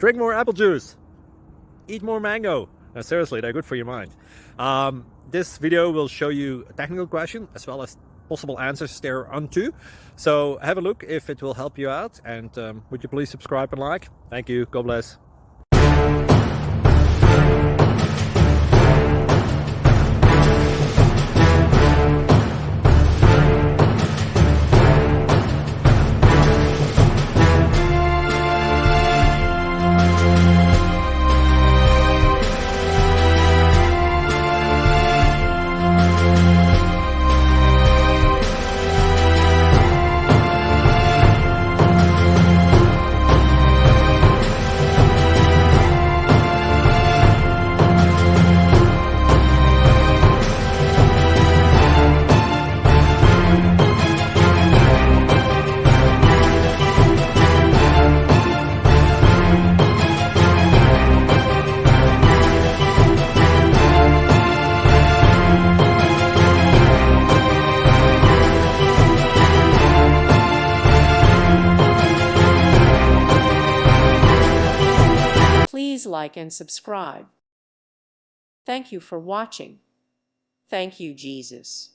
Drink more apple juice. Eat more mango. No, seriously, they're good for your mind. This video will show you a technical question as well as possible answers thereunto. So have a look if it will help you out, and would you please subscribe and like? Thank you. God bless. Please like and subscribe. Thank you for watching. Thank you, Jesus.